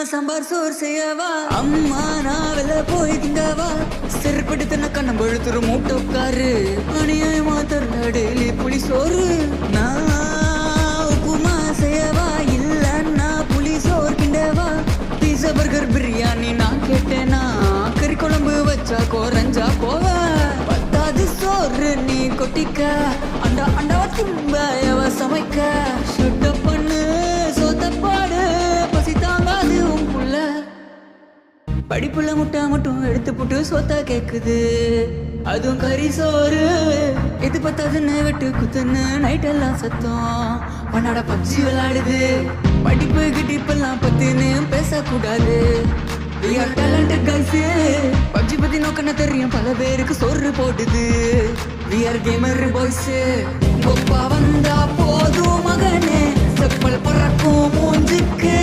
சாம்பார் சோறு செய்யவா அம்மா நான் வெளில போய் திங்கவா செருப்படுத்தின கண்ணம் பழுத்துரு மூட்டை உட்காரு அநியாயமா தரல டெய்லி புளி சோறு நான் உப்புமா செய்யவா இல்லன்னா புளி சோறு கிண்டவா பீஸா பர்கர் பிரியாணி நான் கேட்டேனா கறி குழம்பு வச்சா குறைஞ்சா போவா பத்தாது சோறு நீ கொட்டிக்க அண்டா அண்டாவா திம்பயவ சமைக்க ஷுட்ட பண்ணு சோத்தப்பாடு பசி தாங்காது உன் புள்ள படிப்புள்ள முட்டை மட்டும் எடுத்து போட்டு சோத்தா கேக்குது அதுவும் கறி சோறு இது பத்தாதுன்னு வெட்டு குத்துன்னு நைட் எல்லாம் சத்தம் உன்னோட பப்ஜி விளையாடுது படிப்பு கிட்டிப்பெல்லாம் பத்தின்னு பேசக்கூடாது We are talented guys PUBG பத்தி நோக்கன தெரியும் பல பேருக்கு சோறு போடுது We are gamer boys Koppa வந்தா போதும் மகனே செப்பல் பறக்கும் மூஞ்சுக்கு